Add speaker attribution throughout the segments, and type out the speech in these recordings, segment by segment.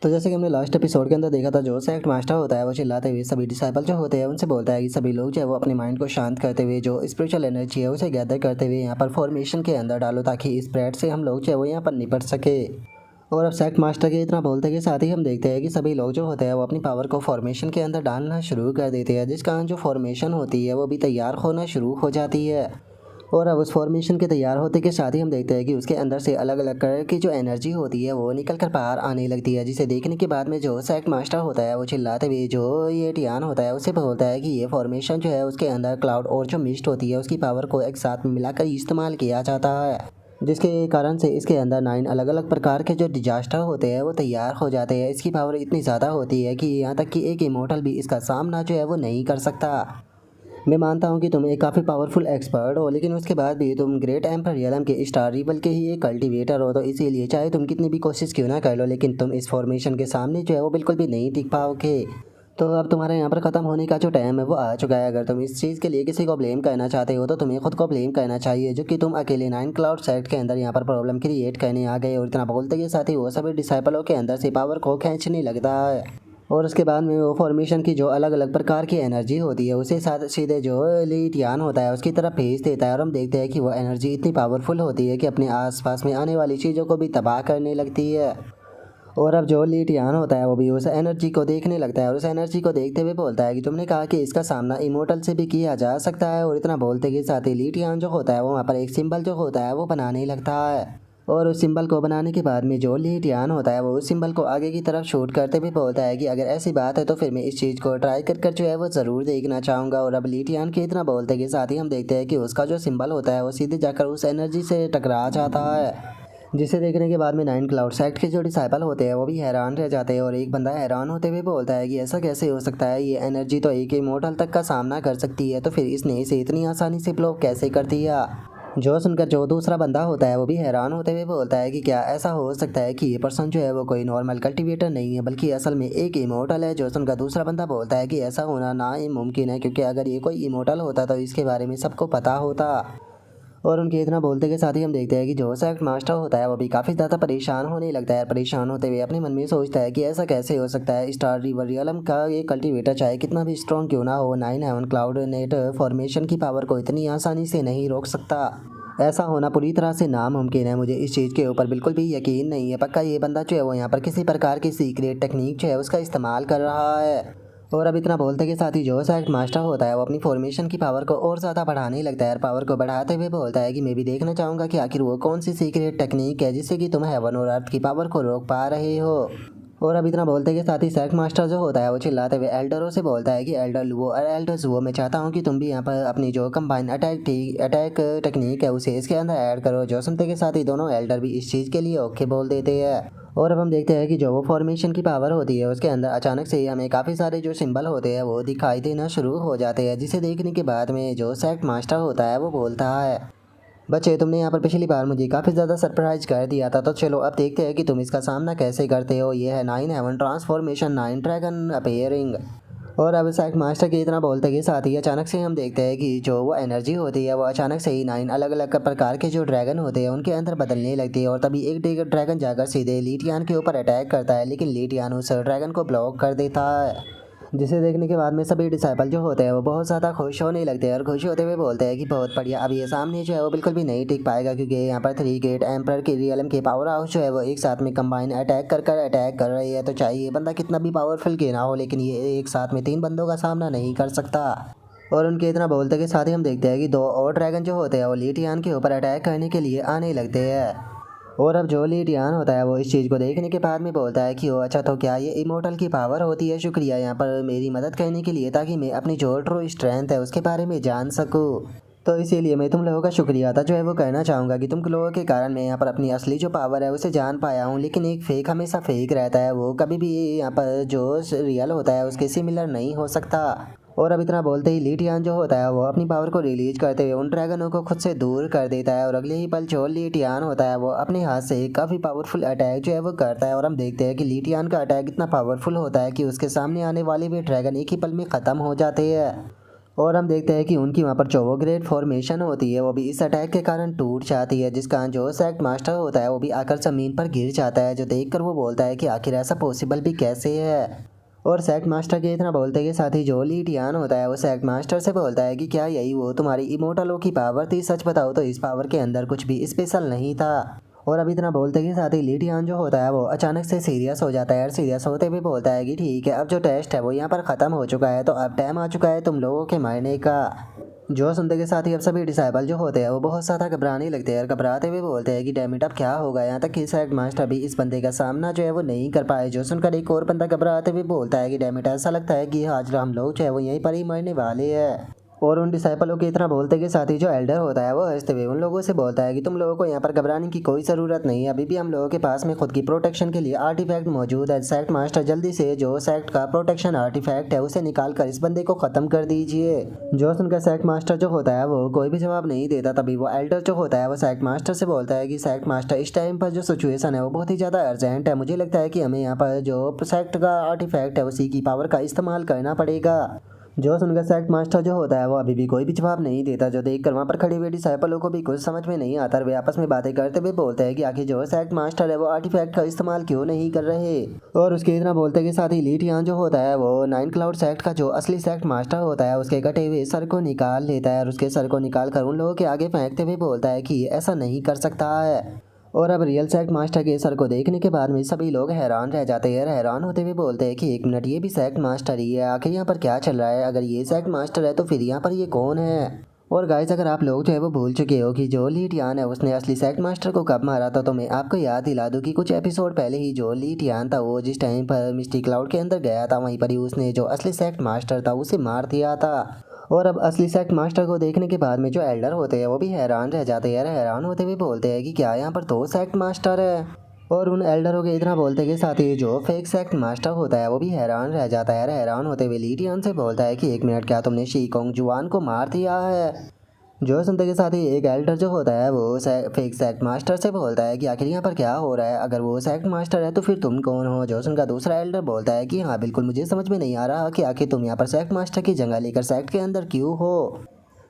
Speaker 1: तो जैसे कि हमने लास्ट एपिसोड के अंदर देखा था, जो सेक्ट मास्टर होता है वो चिल्लाते हुए सभी डिसाइपल जो होते हैं उनसे बोलता है कि सभी लोग जो है वो अपने माइंड को शांत करते हुए जो स्पिरिचुअल एनर्जी है उसे गैदर करते हुए यहाँ पर फॉर्मेशन के अंदर डालो, ताकि इस स्प्रेड से हम लोग जो है वो यहाँ पर निपट सके। और अब सेक्ट मास्टर के इतना बोलते के साथ ही हम देखते हैं कि सभी लोग जो होते हैं वो अपनी पावर को फॉर्मेशन के अंदर डालना शुरू कर देते हैं, जिस कारण जो फॉर्मेशन होती है वो भी तैयार होना शुरू हो जाती है। और अब उस फॉर्मेशन के तैयार होते के साथ ही हम देखते हैं कि उसके अंदर से अलग अलग कलर की जो एनर्जी होती है वो निकल कर बाहर आने लगती है, जिसे देखने के बाद में जो सेक्ट मास्टर होता है वो चिल्लाते हुए जो ये टियान होता है उसे बोलता है कि ये फॉर्मेशन जो है उसके अंदर क्लाउड और जो मिस्ट होती है उसकी पावर को एक साथ मिलाकर इस्तेमाल किया जाता है, जिसके कारण से इसके अंदर 9 अलग अलग प्रकार के जो डिजास्टर होते हैं वो तैयार हो जाते हैं। इसकी पावर इतनी ज़्यादा होती है कि यहाँ तक कि एक इमोर्टल भी इसका सामना जो है वो नहीं कर सकता। मैं मानता हूँ कि तुम एक काफ़ी पावरफुल एक्सपर्ट हो, लेकिन उसके बाद भी तुम ग्रेट एम्पर रियलम के स्टार रिबल के ही एक कल्टीवेटर हो, तो इसीलिए चाहे तुम कितनी भी कोशिश क्यों ना कर लो लेकिन तुम इस फॉर्मेशन के सामने जो है वो बिल्कुल भी नहीं टिक पाओगे। तो अब तुम्हारे यहाँ पर ख़त्म होने का जो टाइम है वो आ चुका है। अगर तुम इस चीज़ के लिए किसी को ब्लेम करना चाहते हो तो तुम्हें खुद को ब्लेम करना चाहिए, जो कि तुम अकेले 9 क्लाउड सेट के अंदर यहाँ पर प्रॉब्लम क्रिएट करने आ गए। और इतना बोलते के साथ ही वो सभी डिसाइपलों के अंदर से पावर को खींचने लगता है। और उसके बाद में वो फॉर्मेशन की जो अलग अलग प्रकार की एनर्जी होती है उसे साथ सीधे जो लिटियान होता है उसकी तरफ भेज देता है। और हम देखते हैं कि वो एनर्जी इतनी पावरफुल होती है कि अपने आसपास में आने वाली चीज़ों को भी तबाह करने लगती है। और अब जो लिटियान होता है वो भी उस एनर्जी को देखने लगता है और उस एनर्जी को देखते हुए बोलता है कि तुमने कहा कि इसका सामना इमोर्टल से भी किया जा सकता है। और इतना बोलते के साथ ही लिटियान जो होता है वो वहाँ पर एक सिंबल जो होता है वो बनाने लगता है। और उस सिंबल को बनाने के बाद में जो लिटियान होता है वो उस सिंबल को आगे की तरफ शूट करते हुए बोलता है कि अगर ऐसी बात है तो फिर मैं इस चीज़ को ट्राई कर जो है वो ज़रूर देखना चाहूँगा। और अब लिटियान के इतना बोलते के साथ ही हम देखते हैं कि उसका जो सिंबल होता है वो सीधे जाकर उस एनर्जी से टकरा जाता है, जिसे देखने के बाद में 9 क्लाउड सेक्ट के जो डिसाइपल होते हैं वो भी हैरान रह जाते हैं। और एक बंदा हैरान होते हुए बोलता है कि ऐसा कैसे हो सकता है, ये एनर्जी तो एक इमोर्टल तक का सामना कर सकती है, तो फिर इसने इसे इतनी आसानी से ब्लॉक कैसे कर दिया। जो सुनकर जो दूसरा बंदा होता है वो भी हैरान होते हुए बोलता है कि क्या ऐसा हो सकता है कि ये पर्सन जो है वो कोई नॉर्मल कल्टीवेटर नहीं है बल्कि असल में एक इमोर्टल है। जो सुनकर दूसरा बंदा बोलता है कि ऐसा होना नामुमकिन है, क्योंकि अगर ये कोई इमोर्टल होता तो इसके बारे में सबको पता होता। और उनके इतना बोलते के साथ ही हम देखते हैं कि जो सेक्ट मास्टर होता है वो भी काफ़ी ज़्यादा परेशान होने लगता है। परेशान होते हुए अपने मन में सोचता है कि ऐसा कैसे हो सकता है, स्टार रिवर रियलम का ये कल्टीवेटर चाहे कितना भी स्ट्रॉन्ग क्यों ना हो, 9 हेवन क्लाउड नेट फॉर्मेशन की पावर को इतनी आसानी से नहीं रोक सकता। ऐसा होना पूरी तरह से नामुमकिन है। मुझे इस चीज़ के ऊपर बिल्कुल भी यकीन नहीं है। पक्का ये बंदा जो है वो यहाँ पर किसी प्रकार की सीक्रेट टेक्निक जो है उसका इस्तेमाल कर रहा है। और अब इतना बोलते के साथ ही जो सेक्ट मास्टर होता है वो अपनी फॉर्मेशन की पावर को और ज़्यादा बढ़ाने लगता है। और पावर को बढ़ाते हुए बोलता है कि मैं भी देखना चाहूँगा कि आखिर वो कौन सी सीक्रेट टेक्निक है जिससे कि तुम हेवन और अर्थ की पावर को रोक पा रहे हो। और अब इतना बोलते के साथ ही सेक्ट मास्टर जो होता है वो चिल्लाते हुए एल्डरों से बोलता है कि एल्डर लुओ और एल्डर्स वो, मैं चाहता हूँ कि तुम भी यहाँ पर अपनी जो कंबाइन अटैक टेक्निक है उसे इसके अंदर ऐड करो। जो सुनते के साथ ही दोनों एल्डर भी इस चीज़ के लिए ओके बोल देते हैं। और अब हम देखते हैं कि जो वो फॉर्मेशन की पावर होती है उसके अंदर अचानक से ही हमें काफ़ी सारे जो सिंबल होते हैं वो दिखाई देना शुरू हो जाते हैं, जिसे देखने के बाद में जो सेक्ट मास्टर होता है वो बोलता है, बच्चे तुमने यहाँ पर पिछली बार मुझे काफ़ी ज़्यादा सरप्राइज कर दिया था, तो चलो अब देखते हैं कि तुम इसका सामना कैसे करते हो। ये है 9 हेवन ट्रांसफॉर्मेशन 9 ड्रैगन अपेयरिंग। और अब सेक्ट मास्टर के इतना बोलते के साथ ही अचानक से हम देखते हैं कि जो वो एनर्जी होती है वो अचानक से ही 9 अलग अलग प्रकार के जो ड्रैगन होते हैं उनके अंदर बदलने लगती है। और तभी एक ड्रैगन जाकर सीधे लिटियान के ऊपर अटैक करता है, लेकिन लिटियान उस ड्रैगन को ब्लॉक कर देता है, जिसे देखने के बाद में सभी डिसाइपल जो होते हैं वो बहुत ज़्यादा खुश होने लगते हैं। और खुश होते हुए बोलते हैं कि बहुत बढ़िया, अब ये सामने जो है वो बिल्कुल भी नहीं टिक पाएगा, क्योंकि यहाँ पर 3 ग्रेट एम्पर की रियलम के पावर हाउस जो है वो एक साथ में कंबाइन अटैक कर रही है। तो चाहिए बंदा कितना भी पावरफुल क्यों ना हो, लेकिन ये एक साथ में 3 बंदों का सामना नहीं कर सकता। और उनके इतना बोलते के साथ ही हम देखते हैं कि 2 और ड्रैगन जो होते हैं वो लिटियान के ऊपर अटैक करने के लिए आने लगते हैं। और अब जो लिटियान होता है वो इस चीज़ को देखने के बाद में बोलता है कि ओ अच्छा, तो क्या ये इमोर्टल की पावर होती है, शुक्रिया यहाँ पर मेरी मदद करने के लिए, ताकि मैं अपनी जो ट्रू स्ट्रेंथ है उसके बारे में जान सकूँ। तो इसीलिए मैं तुम लोगों का शुक्रिया अदा जो है वो कहना चाहूँगा कि तुम लोगों के कारण मैं यहाँ पर अपनी असली जो पावर है उसे जान पाया हूँ। लेकिन एक फेक हमेशा फेक रहता है, वो कभी भी यहाँ पर जो रियल होता है उसके सिमिलर नहीं हो सकता। और अब इतना बोलते ही लिटियान जो होता है वो अपनी पावर को रिलीज करते हुए उन ड्रैगनों को खुद से दूर कर देता है। और अगले ही पल जो लिटियान होता है वो अपने हाथ से काफ़ी पावरफुल अटैक जो है वो करता है। और हम देखते हैं कि लिटियान का अटैक इतना पावरफुल होता है कि उसके सामने आने वाले भी ड्रैगन एक ही पल में ख़त्म हो जाते हैं। और हम देखते हैं कि उनकी वहाँ पर चोवो ग्रेड फॉर्मेशन होती है, वो भी इस अटैक के कारण टूट जाती है, जिसका जो सेक्ट मास्टर होता है वो भी आकर ज़मीन पर गिर जाता है, जो देखकर वो बोलता है कि आखिर ऐसा पॉसिबल भी कैसे है। और सेक्ट मास्टर के इतना बोलते के साथ ही जो ली टियान होता है वो सेक्ट मास्टर से बोलता है कि क्या यही वो तुम्हारी इमोर्टलों की पावर थी, सच बताओ तो इस पावर के अंदर कुछ भी स्पेशल नहीं था। और अब इतना बोलते के साथ ही ली टियान जो होता है वो अचानक से सीरियस हो जाता है, और सीरियस होते भी बोलता है कि ठीक है, अब जो टेस्ट है वो यहाँ पर ख़त्म हो चुका है, तो अब टाइम आ चुका है तुम लोगों के मरने का। जो सुनते के साथ ही अब सभी डिसाइबल जो होते हैं वो बहुत ज़्यादा घबराने लगते हैं, और घबराते हुए बोलते हैं कि डैम इट अब क्या होगा, यहाँ तक कि सेक्ट मास्टर भी इस बंदे का सामना जो है वो नहीं कर पाए। जो सुनकर एक और बंदा घबराते हुए बोलता है कि डैम इट ऐसा लगता है कि आज हम लोग जो है वो यहीं पर ही मरने वाले हैं। और उन डिसाइपलों के इतना बोलते के साथ ही जो एल्डर होता है वो हंसते हुए उन लोगों से बोलता है कि तुम लोगों को यहाँ पर घबराने की कोई ज़रूरत नहीं है, अभी भी हम लोगों के पास में खुद की प्रोटेक्शन के लिए आर्टिफैक्ट मौजूद है। सेक्ट मास्टर जल्दी से जो सेक्ट का प्रोटेक्शन आर्टिफैक्ट है उसे निकाल कर इस बंदे को ख़त्म कर दीजिए। जो सुनकर सेक्ट मास्टर जो होता है वो कोई भी जवाब नहीं देता, तभी वो एल्डर जो होता है वो सेक्ट मास्टर से बोलता है कि सेक्ट मास्टर इस टाइम पर जो सिचुएशन है वो बहुत ही ज़्यादा अर्जेंट है, मुझे लगता है कि हमें यहाँ पर जो सेक्ट का आर्टिफैक्ट है उसी की पावर का इस्तेमाल करना पड़ेगा। जो सुनकर सेक्ट मास्टर जो होता है वो अभी भी कोई भी जवाब नहीं देता, जो देखकर वहाँ पर खड़ी हुई डिसाइपलों को भी कुछ समझ में नहीं आता, वे आपस में बातें करते हुए बोलते हैं कि आखिर जो सेक्ट मास्टर है वो आर्टिफैक्ट का इस्तेमाल क्यों नहीं कर रहे। और उसके इतना बोलते के साथ ही ली टियान जो होता है वो नाइन क्लाउड सेक्ट का जो असली सेक्ट मास्टर होता है उसके कटे हुए सर को निकाल लेता है, और उसके सर को निकाल कर उन लोगों के आगे फेंकते हुए बोलता है कि ऐसा नहीं कर सकता है। और अब रियल सेक्ट मास्टर के सर को देखने के बाद में सभी लोग हैरान रह जाते हैं, हैरान होते हुए बोलते हैं कि एक मिनट, ये भी सेक्ट मास्टर ही है, आखिर यहाँ पर क्या चल रहा है, अगर ये सेक्ट मास्टर है तो फिर यहाँ पर ये कौन है। और गाइस, अगर आप लोग जो है वो भूल चुके हो कि जो ली टियान है उसने असली सेक्ट मास्टर को कब मारा था, तो मैं आपको याद दिला दूं कि कुछ एपिसोड पहले ही जो ली टियान था वो जिस टाइम पर मिस्टी क्लाउड के अंदर गया था वहीं पर ही उसने जो असली सेक्ट मास्टर था उसे मार दिया था। और अब असली सेक्ट मास्टर को देखने के बाद में जो एल्डर होते हैं वो भी हैरान रह जाते हैं, हैरान होते हुए बोलते हैं कि क्या यहाँ पर दो सेक्ट मास्टर है। और उन एल्डरों के इतना बोलते के साथ ही जो फेक सेक्ट मास्टर होता है वो भी हैरान रह जाता है, हैरान होते हुए ली टियान से बोलता है कि एक मिनट, क्या तुमने शी कोंग जुआन को मार दिया है। जो सुनते के साथ ही एक एल्डर जो होता है वो फेक सेक्ट मास्टर से बोलता है कि आखिर यहाँ पर क्या हो रहा है, अगर वो सेक्ट मास्टर है तो फिर तुम कौन हो। जो सुनकर दूसरा एल्डर बोलता है कि हाँ बिल्कुल, मुझे समझ में नहीं आ रहा कि आखिर तुम यहाँ पर सेक्ट मास्टर की जगह लेकर सेक्ट के अंदर क्यों हो।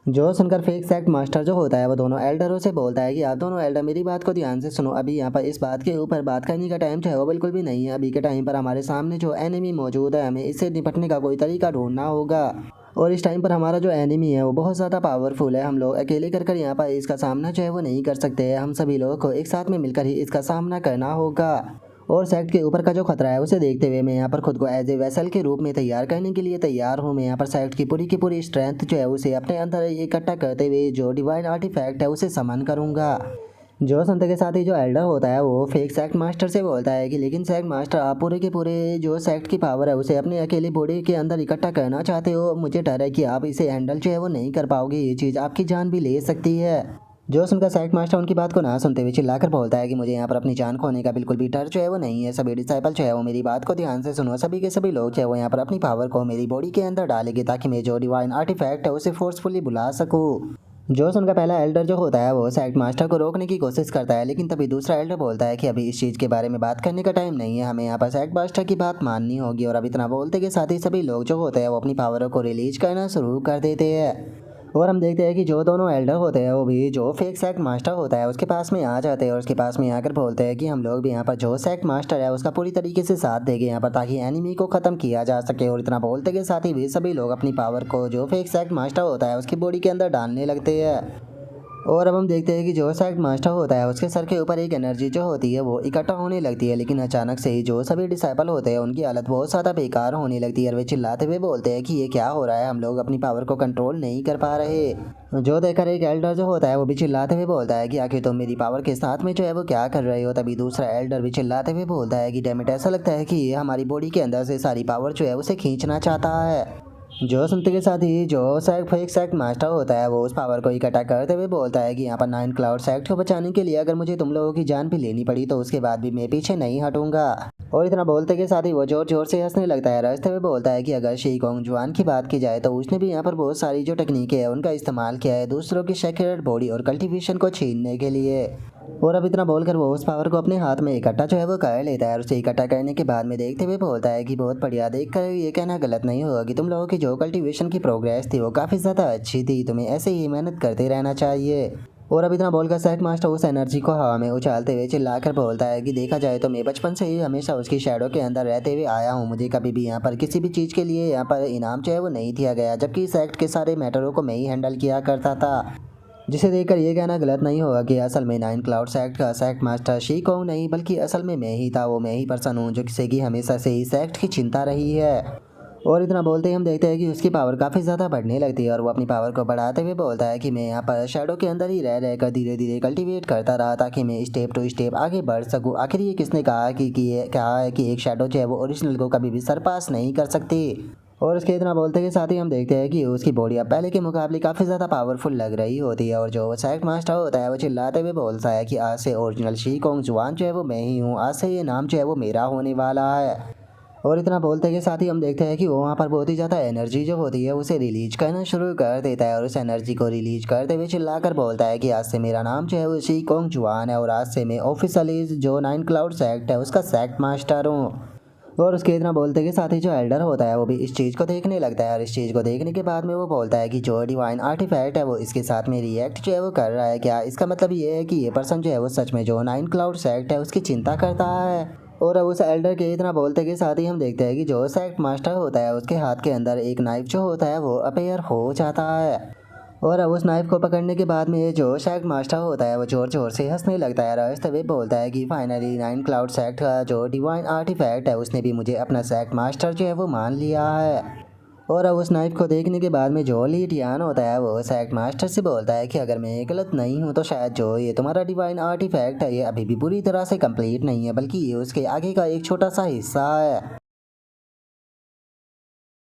Speaker 1: जो सुनकर फेक सेक्ट मास्टर जो होता है वो दोनों एल्डरों से बोलता है कि आप दोनों एल्डर मेरी बात को ध्यान से सुनो, अभी यहाँ पर इस बात के ऊपर बात करने का टाइम जो है वो बिल्कुल भी नहीं है। अभी के टाइम पर हमारे सामने जो एनिमी मौजूद है, हमें इससे निपटने का कोई तरीका ढूंढना होगा, और इस टाइम पर हमारा जो एनिमी है वो बहुत ज़्यादा पावरफुल है, हम लोग अकेले कर यहाँ पर इसका सामना जो है वो नहीं कर सकते हैं, हम सभी लोगों को एक साथ में मिलकर ही इसका सामना करना होगा। और सेक्ट के ऊपर का जो खतरा है उसे देखते हुए मैं यहाँ पर खुद को एज ए वेसल के रूप में तैयार करने के लिए तैयार हूँ। मैं यहाँ पर सेक्ट की पूरी स्ट्रेंथ जो है उसे अपने अंदर इकट्ठा करते हुए जो डिवाइन आर्टिफैक्ट है उसे समन करूँगा। जो संत के साथ ही जो एल्डर होता है वो फेक सेक्ट मास्टर से बोलता है कि लेकिन सेक्ट मास्टर, आप पूरे के पूरे जो सेक्ट की पावर है उसे अपने अकेले बॉडी के अंदर इकट्ठा करना चाहते हो, मुझे डर है कि आप इसे हैंडल जो है वो नहीं कर पाओगे, ये चीज़ आपकी जान भी ले सकती है। जो सुनकर सेक्ट मास्टर उनकी बात को ना सुनते हुए चिल्लाकर बोलता है कि मुझे यहाँ पर अपनी जान खोने का बिल्कुल भी डर जो है वो नहीं है। सभी डिसाइपल जो है वो मेरी बात को ध्यान से सुनो, सभी के सभी लोग जो है वो यहाँ पर अपनी पावर को मेरी बॉडी के अंदर डालेंगे ताकि मैं जो डिवाइन आर्टिफैक्ट है उसे फोर्सफुली बुला सकूँ। जो सुनकर पहला एल्डर जो होता है वो सेक्ट मास्टर को रोकने की कोशिश करता है, लेकिन तभी दूसरा एल्डर बोलता है कि अभी इस चीज़ के बारे में बात करने का टाइम नहीं है, हमें यहाँ पर सेक्ट मास्टर की बात माननी होगी। और अब इतना बोलते के साथ ही सभी लोग जो होते हैं वो अपनी पावरों को रिलीज करना शुरू कर देते हैं। और हम देखते हैं कि जो दोनों एल्डर होते हैं वो भी जो फेक सेक्ट मास्टर होता है उसके पास में आ जाते हैं, और उसके पास में आकर बोलते हैं कि हम लोग भी यहाँ पर जो सेक्ट मास्टर है उसका पूरी तरीके से साथ देंगे यहाँ पर, ताकि एनिमी को ख़त्म किया जा सके। और इतना बोलते के साथ ही वे सभी लोग अपनी पावर को जो फेक सेक्ट मास्टर होता है उसकी बॉडी के अंदर डालने लगते हैं। और अब हम देखते हैं कि जो सेक्ट मास्टर होता है उसके सर के ऊपर एक एनर्जी जो होती है वो इकट्ठा होने लगती है, लेकिन अचानक से ही जो सभी डिसाइपल होते हैं उनकी हालत बहुत ज़्यादा बेकार होने लगती है, और वे चिल्लाते हुए बोलते हैं कि ये क्या हो रहा है, हम लोग अपनी पावर को कंट्रोल नहीं कर पा रहे। जो देखकर एक एल्डर जो होता है वो भी चिल्लाते हुए बोलता है कि आखिर तुम मेरी पावर के साथ में जो है वो क्या कर रहे हो। तभी दूसरा एल्डर भी चिल्लाते हुए बोलता है कि डैम इट, ऐसा लगता है कि ये हमारी बॉडी के अंदर से सारी पावर जो है उसे खींचना चाहता है। जो सुनते के साथ ही जो फेक सेक्ट मास्टर होता है वो उस पावर को इकट्ठा करते हुए बोलता है कि यहाँ पर नाइन क्लाउड सेक्ट को बचाने के लिए अगर मुझे तुम लोगों की जान भी लेनी पड़ी तो उसके बाद भी मैं पीछे नहीं हटूंगा। और इतना बोलते के साथ ही वो जोर जोर से हंसने लगता है, हंसते हुए बोलता है कि अगर शी कोंग जुआन की बात की जाए तो उसने भी यहाँ पर बहुत सारी जो टेक्निकें हैं उनका इस्तेमाल किया है दूसरों की सेक्रेट बॉडी और कल्टिवेशन को छीनने के लिए। और अब इतना बोलकर वो उस पावर को अपने हाथ में इकट्ठा जो है वो कर लेता है और उसे इकट्ठा करने के बाद में देखते हुए बोलता है कि बहुत बढ़िया, देखकर ये कहना गलत नहीं होगा कि तुम लोगों की जो कल्टीवेशन की प्रोग्रेस थी वो काफ़ी ज़्यादा अच्छी थी, तुम्हें ऐसे ही मेहनत करते रहना चाहिए। और अब इतना बोलकर सेट मास्टर उस एनर्जी को हवा में उछालते हुए चिल्लाकर बोलता है कि देखा जाए तो मैं बचपन से ही हमेशा उसकी शैडो के अंदर रहते हुए आया हूँ, मुझे कभी भी यहाँ पर किसी भी चीज़ के लिए यहाँ पर इनाम जो है वो नहीं दिया गया, जबकि इस एक्ट के सारे मैटरों को मैं ही हैंडल किया करता था। जिसे देखकर ये कहना गलत नहीं होगा कि असल में नाइन क्लाउड्स एक्ट का सेक्ट मास्टर शीकोंग नहीं, बल्कि असल में मैं ही था, वो मैं ही पर्सन हूँ जो किसी की हमेशा से इस एक्ट की चिंता रही है। और इतना बोलते ही हम देखते हैं कि उसकी पावर काफ़ी ज़्यादा बढ़ने लगती है और वो अपनी पावर को बढ़ाते हुए बोलता है कि मैं यहाँ पर शैडो के अंदर ही रह रहकर धीरे धीरे कल्टीवेट करता रहा ताकि मैं स्टेप टू स्टेप आगे बढ़ सकूँ। आखिर ये किसने कहा कि ये कहा है कि एक शैडो जो है वो ओरिजिनल को कभी भी सरपास नहीं कर सकती। और उसके इतना बोलते के साथ ही हम देखते हैं कि उसकी बॉडी अब पहले के मुकाबले काफ़ी ज़्यादा पावरफुल लग रही होती है और जो वो सेक्ट मास्टर होता है वो चिल्लाते हुए बोलता है कि आज से ओरिजिनल शीकोंग जुआन जो है वो मैं ही हूँ, आज से ये नाम जो है वो मेरा होने वाला है। और इतना बोलते के साथ ही हम देखते हैं कि वो वहाँ पर बहुत ही ज़्यादा एनर्जी जो होती है उसे रिलीज करना शुरू कर देता है और उस एनर्जी को रिलीज करते हुए चिल्लाकर बोलता है कि आज से मेरा नाम जो है वो शीकोंग जुआन है और आज से मैं ऑफिशियली जो नाइन क्लाउड सेक्ट है उसका सेक्ट मास्टर हूँ। और उसके इतना बोलते के साथ ही जो एल्डर होता है वो भी इस चीज़ को देखने लगता है और इस चीज़ को देखने के बाद में वो बोलता है कि जो डिवाइन आर्टिफैक्ट है वो इसके साथ में रिएक्ट जो है वो कर रहा है, क्या इसका मतलब ये है कि ये पर्सन जो है वो सच में जो नाइन क्लाउड सेक्ट है उसकी चिंता करता है। और अब उस एल्डर के इतना बोलते के साथ ही हम देखते हैं कि जो सेक्ट मास्टर होता है उसके हाथ के अंदर एक नाइफ जो होता है वो अपेयर हो जाता है। और अब उस नाइफ को पकड़ने के बाद में ये जो सेक्ट मास्टर होता है वो जोर जोर से हंसने लगता है और तभी बोलता है कि फाइनली नाइन क्लाउड सेक्ट का जो डिवाइन आर्टिफैक्ट है उसने भी मुझे अपना सेक्ट मास्टर जो है वो मान लिया है। और अब उस नाइफ को देखने के बाद में जो ली टियान होता है वो सेक्ट मास्टर से बोलता है कि अगर मैं गलत नहीं हूँ तो शायद जो ये तुम्हारा डिवाइन आर्टिफैक्ट है ये अभी भी पूरी तरह से कंप्लीट नहीं है, बल्कि ये उसके आगे का एक छोटा सा हिस्सा है।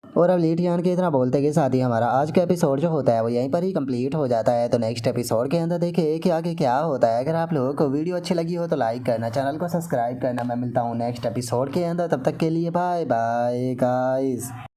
Speaker 1: और अब लीटियान के इतना बोलते के साथ ही हमारा आज का एपिसोड जो होता है वो यहीं पर ही कंप्लीट हो जाता है। तो नेक्स्ट एपिसोड के अंदर देखिए कि आगे क्या होता है। अगर आप लोगों को वीडियो अच्छी लगी हो तो लाइक करना, चैनल को सब्सक्राइब करना। मैं मिलता हूँ नेक्स्ट एपिसोड के अंदर, तब तक के लिए बाय बाय गाइस।